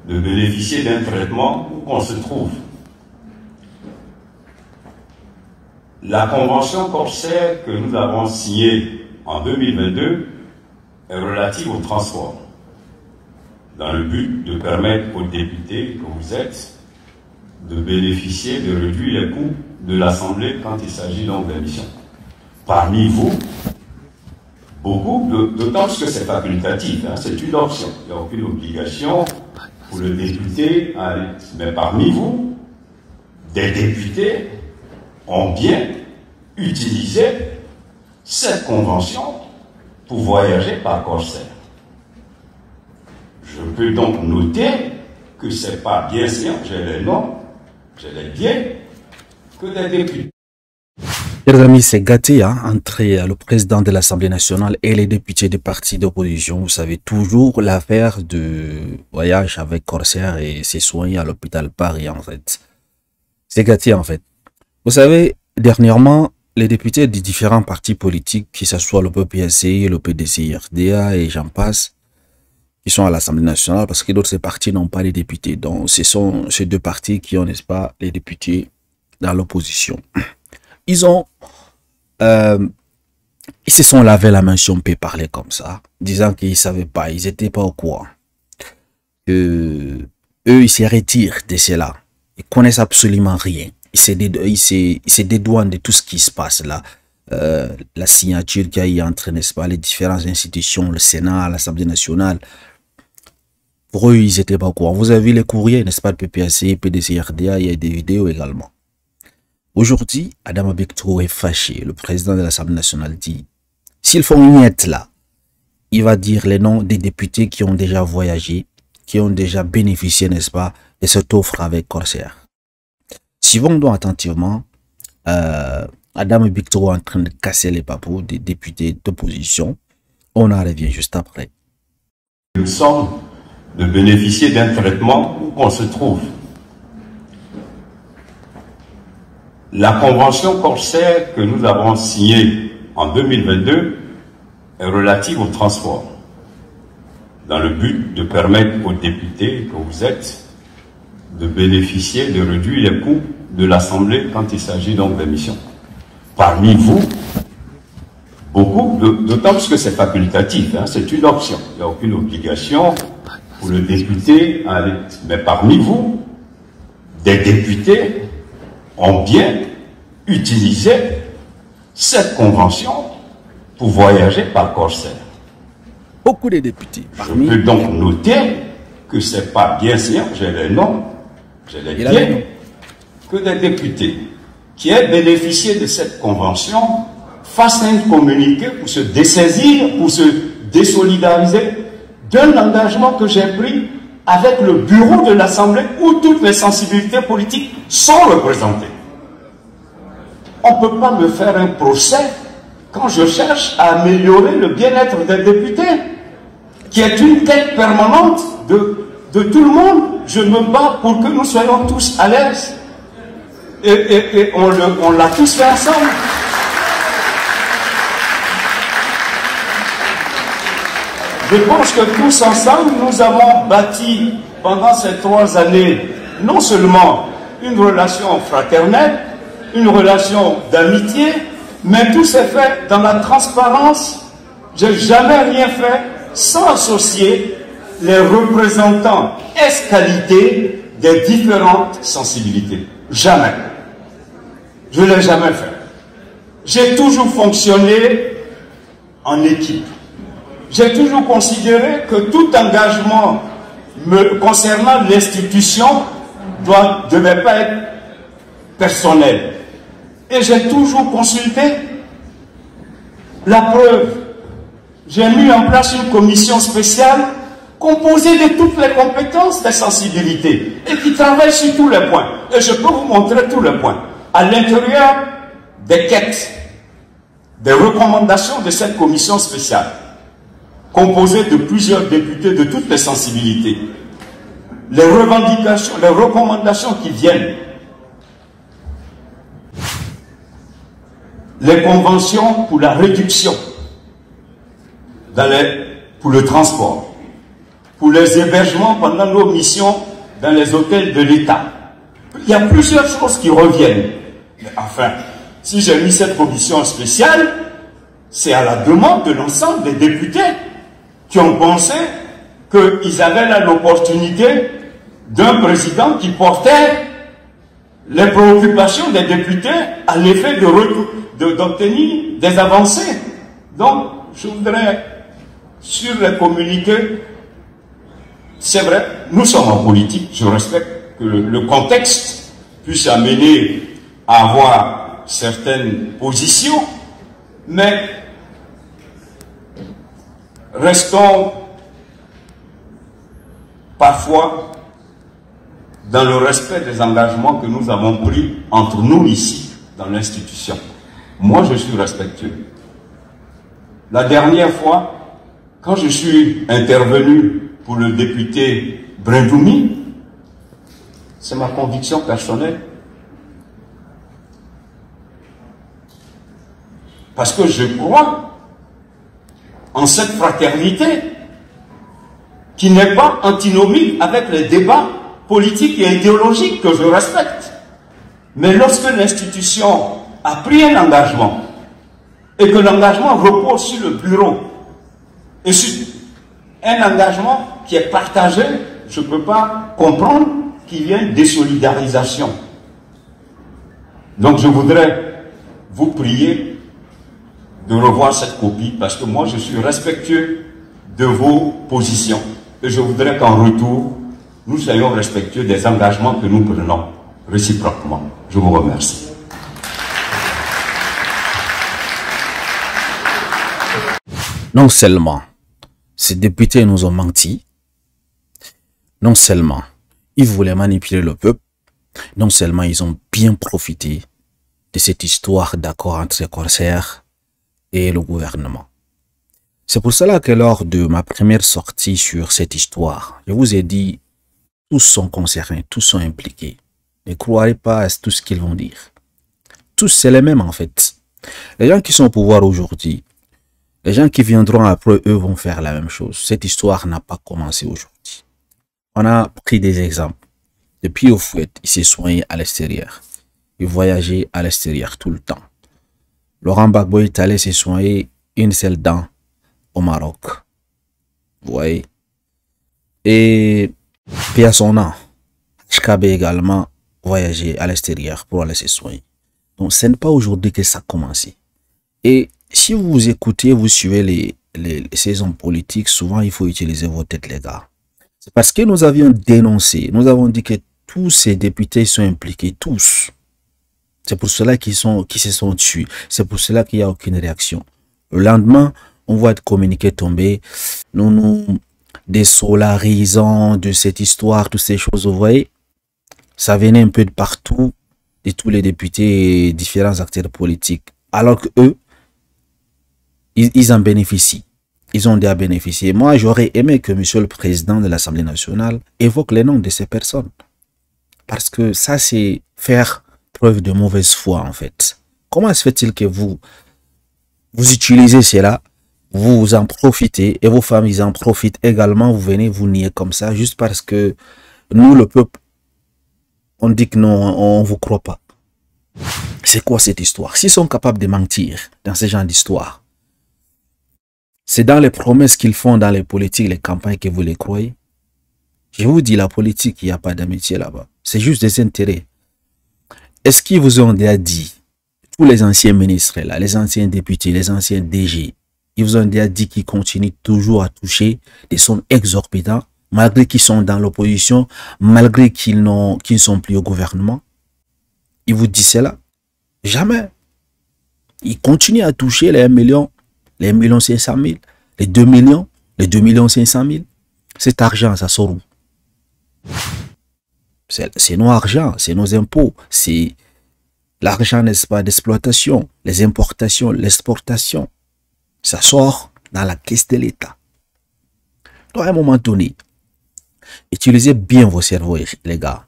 de bénéficier d'un traitement où qu'on se trouve. La convention corsaire que nous avons signée en 2022 est relative au transport, dans le but de permettre aux députés que vous êtes de bénéficier de réduire les coûts de l'Assemblée quand il s'agit donc d'émissions. Parmi vous, beaucoup, d'autant que c'est facultatif, hein, c'est une option, il n'y a aucune obligation pour le député, mais parmi vous, des députés ont bien utilisé cette convention pour voyager par corsaire. Je peux donc noter que ce n'est pas bien sûr, j'ai les noms, j'ai les biens, que des députés. Chers amis, c'est gâté entre le président de l'Assemblée nationale et les députés des partis d'opposition. Vous savez, toujours l'affaire de voyage avec corsaire et ses soins à l'hôpital Paris, en fait. C'est gâté, en fait. Vous savez, dernièrement, les députés des différents partis politiques, que ce soit le PPSC, le PDC, RDA et j'en passe, qui sont à l'Assemblée nationale, parce que d'autres partis n'ont pas les députés. Donc, ce sont ces deux partis qui ont, n'est-ce pas, les députés dans l'opposition. Ils se sont lavé la main, si on peut parler comme ça, disant qu'ils ne savaient pas, ils n'étaient pas au courant. Eux, ils se retirent de cela. Ils connaissent absolument rien. Ils se dédouanent de tout ce qui se passe là. La signature qu'il y a entre, n'est-ce pas, les différentes institutions, le Sénat, l'Assemblée nationale. Pour eux, ils n'étaient pas au courant. Vous avez vu les courriers, n'est-ce pas, le PPAC, PDC, RDA, il y a des vidéos également. Aujourd'hui, Adama Barrow est fâché. Le président de l'Assemblée nationale dit, s'ils font une miette là, il va dire les noms des députés qui ont déjà voyagé, qui ont déjà bénéficié, n'est-ce pas, de cette offre avec Corsair. Suivons donc attentivement Adama Barrow en train de casser les papous des députés d'opposition. On en revient juste après. Nous sommes de bénéficier d'un traitement où on se trouve. La convention corsaire que nous avons signée en 2022 est relative au transport, dans le but de permettre aux députés que vous êtes de bénéficier, de réduire les coûts de l'Assemblée quand il s'agit donc d'émissions. Parmi vous, beaucoup, d'autant que c'est facultatif, hein, c'est une option, il n'y a aucune obligation pour le député, mais parmi vous, des députés ont bien utilisé cette convention pour voyager par corsaire. Beaucoup de députés. Je peux donc noter que ce n'est pas bien sûr, j'ai les noms, j'ai les biens, que des députés qui aient bénéficié de cette convention fassent un communiqué pour se dessaisir, pour se désolidariser d'un engagement que j'ai pris avec le bureau de l'Assemblée où toutes les sensibilités politiques sont représentées. On ne peut pas me faire un procès quand je cherche à améliorer le bien-être des députés, qui est une quête permanente de tout le monde. Je me bats pour que nous soyons tous à l'aise. Et on l'a tous fait ensemble. Je pense que tous ensemble, nous avons bâti pendant ces 3 années non seulement une relation fraternelle, une relation d'amitié, mais tout s'est fait dans la transparence. Je n'ai jamais rien fait sans associer les représentants ès-qualité des différentes sensibilités. Jamais. Je ne l'ai jamais fait. J'ai toujours fonctionné en équipe. J'ai toujours considéré que tout engagement concernant l'institution ne devait pas être personnel. Et j'ai toujours consulté. La preuve, j'ai mis en place une commission spéciale composée de toutes les compétences des sensibilités et qui travaille sur tous les points. Et je peux vous montrer tous les points. À l'intérieur des quêtes, des recommandations de cette commission spéciale, composée de plusieurs députés de toutes les sensibilités, les revendications, les recommandations qui viennent, les conventions pour la réduction pour le transport, pour les hébergements pendant nos missions dans les hôtels de l'État. Il y a plusieurs choses qui reviennent. Mais enfin, si j'ai mis cette commission spéciale, c'est à la demande de l'ensemble des députés qui ont pensé qu'ils avaient là l'opportunité d'un président qui portait les préoccupations des députés à l'effet d'obtenir des avancées. Donc, je voudrais, sur les communiqués, c'est vrai, nous sommes en politique, je respecte que le contexte puisse amener à avoir certaines positions, mais restons parfois dans le respect des engagements que nous avons pris entre nous ici, dans l'institution. Moi, je suis respectueux. La dernière fois, quand je suis intervenu pour le député Brindoumi, c'est ma conviction personnelle. Parce que je crois en cette fraternité qui n'est pas antinomique avec les débats politiques et idéologiques que je respecte. Mais lorsque l'institution a pris un engagement et que l'engagement repose sur le bureau et sur un engagement qui est partagé, je ne peux pas comprendre qu'il y ait une désolidarisation. Donc je voudrais vous prier de revoir cette copie parce que moi je suis respectueux de vos positions et je voudrais qu'en retour nous soyons respectueux des engagements que nous prenons réciproquement. Je vous remercie. Non seulement ces députés nous ont menti, non seulement ils voulaient manipuler le peuple, non seulement ils ont bien profité de cette histoire d'accord entre les corsaires et le gouvernement. C'est pour cela que lors de ma première sortie sur cette histoire, je vous ai dit, tous sont concernés, tous sont impliqués. Ne croirez pas à tout ce qu'ils vont dire. Tous, c'est les mêmes en fait. Les gens qui sont au pouvoir aujourd'hui, les gens qui viendront après eux vont faire la même chose. Cette histoire n'a pas commencé aujourd'hui. On a pris des exemples. Depuis au fouet, il s'est soigné à l'extérieur. Il voyageait à l'extérieur tout le temps. Laurent Gbagbo est allé se soigner une seule dent au Maroc. Vous voyez. Et puis à son nom, HKB également voyagé à l'extérieur pour aller se soigner. Donc ce n'est pas aujourd'hui que ça a commencé. Et si vous écoutez, vous suivez ces hommes politiques, souvent il faut utiliser vos têtes les gars. C'est parce que nous avions dénoncé, nous avons dit que tous ces députés sont impliqués, tous. C'est pour cela qu'ils se sont tués. C'est pour cela qu'il n'y a aucune réaction. Le lendemain, on voit le communiqué tomber. Nous nous désolarisons de cette histoire, toutes ces choses, vous voyez. Ça venait un peu de partout, de tous les députés et différents acteurs politiques. Alors que eux, ils en bénéficient. Ils ont déjà bénéficié. Moi, j'aurais aimé que Monsieur le Président de l'Assemblée nationale évoque les noms de ces personnes. Parce que ça, c'est faire preuve de mauvaise foi, en fait. Comment se fait-il que vous utilisez cela, vous en profitez, et vos familles en profitent également, vous venez vous nier comme ça, juste parce que nous, le peuple, on dit que non, on ne vous croit pas. C'est quoi cette histoire? S'ils sont capables de mentir dans ce genre d'histoire, c'est dans les promesses qu'ils font dans les politiques, les campagnes que vous les croyez. Je vous dis, la politique, il n'y a pas d'amitié là-bas. C'est juste des intérêts. Est-ce qu'ils vous ont déjà dit, tous les anciens ministres, là, les anciens députés, les anciens DG, ils vous ont déjà dit qu'ils continuent toujours à toucher des sommes exorbitantes, malgré qu'ils sont dans l'opposition, malgré qu'ils ne sont plus au gouvernement? Ils vous disent cela? Jamais. Ils continuent à toucher les 1 million, les 1 500 000, les 2 millions, les 2 500 000. Cet argent, ça sort où? C'est nos argent, c'est nos impôts, c'est l'argent, n'est-ce pas, d'exploitation, les importations, l'exportation. Ça sort dans la caisse de l'État. Donc à un moment donné, utilisez bien vos cerveaux, les gars.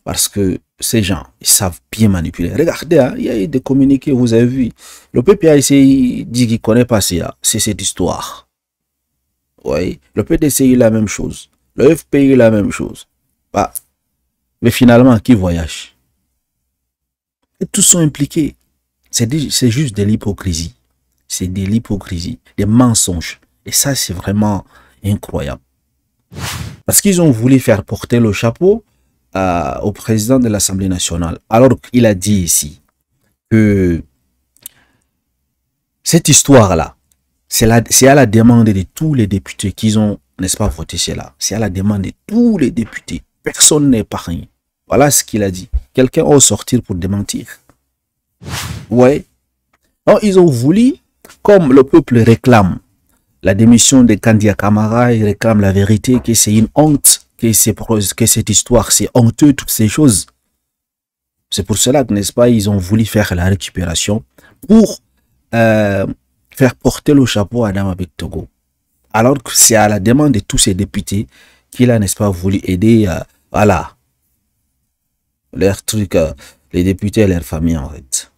Parce que ces gens, ils savent bien manipuler. Regardez, hein, il y a eu des communiqués, vous avez vu. Le PPA ici dit qu'il ne connaît pas ça. C'est cette histoire. Oui, le PDCI la même chose. Le FPI la même chose. Bah, mais finalement, qui voyage? Et tous sont impliqués. C'est juste de l'hypocrisie. C'est de l'hypocrisie, des mensonges. Et ça, c'est vraiment incroyable. Parce qu'ils ont voulu faire porter le chapeau au président de l'Assemblée nationale. Alors qu'il a dit ici que cette histoire-là, c'est à la demande de tous les députés qu'ils ont, n'est-ce pas, voté cela. C'est à la demande de tous les députés. Personne n'est épargné. Voilà ce qu'il a dit. Quelqu'un ose sortir pour démentir. Ouais. Alors, ils ont voulu, comme le peuple réclame la démission de Kandia Camara, il réclame la vérité, que c'est une honte, que cette histoire, c'est honteux, toutes ces choses. C'est pour cela que, n'est-ce pas, ils ont voulu faire la récupération pour faire porter le chapeau à Adama Togo. Alors que c'est à la demande de tous ces députés qu'il a, n'est-ce pas, voulu aider, voilà, leurs trucs, les députés et leurs familles, en fait.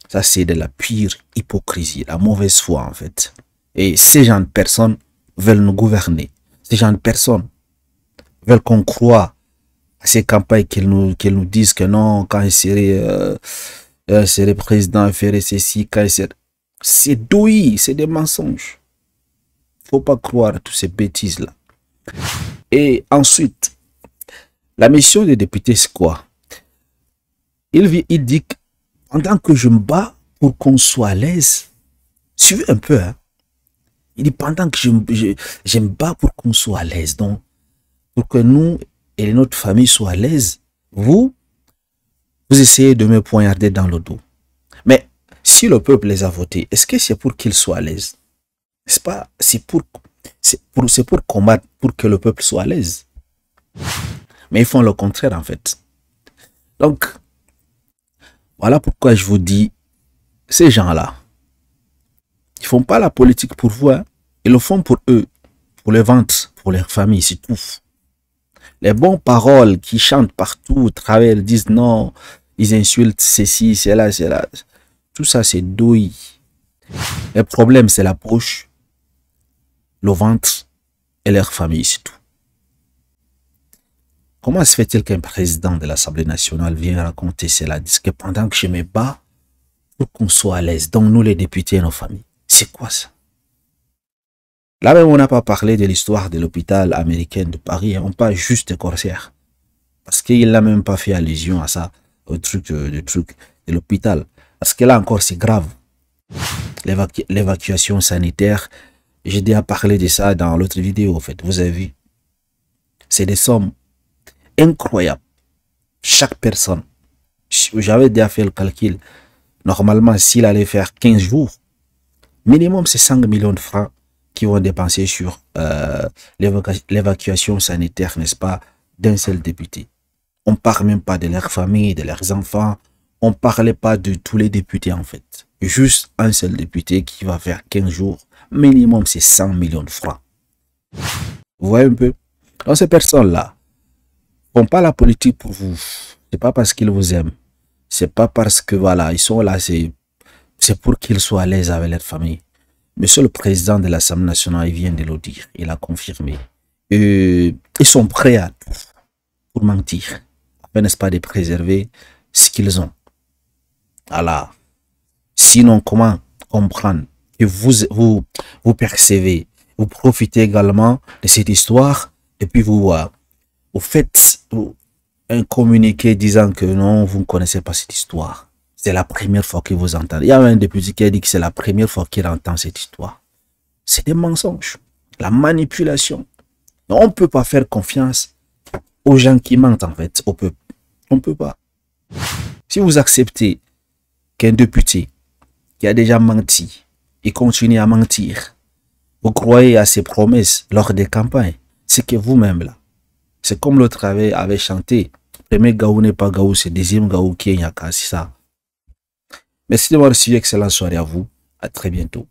Ça, c'est de la pure hypocrisie, la mauvaise foi, en fait. Et ces gens de personnes veulent nous gouverner. Ces gens de personnes veulent qu'on croie à ces campagnes qu'elles nous disent que non, quand il serait président, il ferait ceci, quand il serait... C'est douillis, c'est des mensonges. Faut pas croire à toutes ces bêtises-là. Et ensuite, la mission des députés, c'est quoi? Il dit que pendant que je me bats pour qu'on soit à l'aise, suivez un peu, hein. Il dit pendant que je me bats pour qu'on soit à l'aise, donc pour que nous et notre famille soient à l'aise, vous essayez de me poignarder dans le dos. Mais si le peuple les a votés, est-ce que c'est pour qu'ils soient à l'aise? C'est pas, c'est pour combattre, pour que le peuple soit à l'aise. Mais ils font le contraire, en fait. Donc, voilà pourquoi je vous dis, ces gens-là, ils font pas la politique pour vous, hein. Ils le font pour eux, pour les ventres, pour leur famille, c'est tout. Les bonnes paroles qui chantent partout, travers, ils disent non, ils insultent ceci, c'est là, c'est là. Tout ça, c'est douille. Le problème, c'est la poche, le ventre et leur famille, c'est tout. Comment se fait-il qu'un président de l'Assemblée nationale vienne raconter cela, dit que pendant que je me bats pour qu'on soit à l'aise, donc nous les députés et nos familles, c'est quoi ça? Là même, on n'a pas parlé de l'histoire de l'hôpital américain de Paris, on parle juste de corsaires. Parce qu'il n'a même pas fait allusion à ça, au truc de l'hôpital. Parce que là encore, c'est grave. L'évacuation sanitaire, j'ai déjà parlé de ça dans l'autre vidéo, en fait, vous avez vu. C'est des sommes incroyables. Chaque personne, j'avais déjà fait le calcul. Normalement, s'il allait faire 15 jours, minimum c'est 5 millions de francs qui vont dépenser sur l'évacuation sanitaire, n'est-ce pas, d'un seul député. On ne parle même pas de leurs familles, de leurs enfants. On ne parlait pas de tous les députés, en fait. Juste un seul député qui va faire 15 jours. Minimum, c'est 100 millions de francs. Vous voyez un peu? Donc, ces personnes-là ne font pas la politique pour vous. C'est pas parce qu'ils vous aiment. C'est pas parce que, voilà, ils sont là, c'est pour qu'ils soient à l'aise avec leur famille. Monsieur le président de l'Assemblée nationale, il vient de le dire. Il a confirmé. Ils sont prêts à tout pour mentir. Afin, n'est-ce pas, de préserver ce qu'ils ont. Voilà. Sinon, comment comprendre que vous percevez, vous profitez également de cette histoire et puis vous faites un communiqué disant que non, vous ne connaissez pas cette histoire. C'est la première fois que vous entendez. Il y a un député qui a dit que c'est la première fois qu'il entend cette histoire. C'est des mensonges. La manipulation. On ne peut pas faire confiance aux gens qui mentent, en fait, au peuple. On ne peut pas. Si vous acceptez qu'un député qui a déjà menti et continue à mentir, vous croyez à ses promesses lors des campagnes, c'est que vous-même là, c'est comme l'autre avait chanté, premier Gaou n'est pas Gaou, c'est deuxième Gaou qui est Nyaka, c'est ça. Merci d'avoir suivi, excellente soirée à vous, à très bientôt.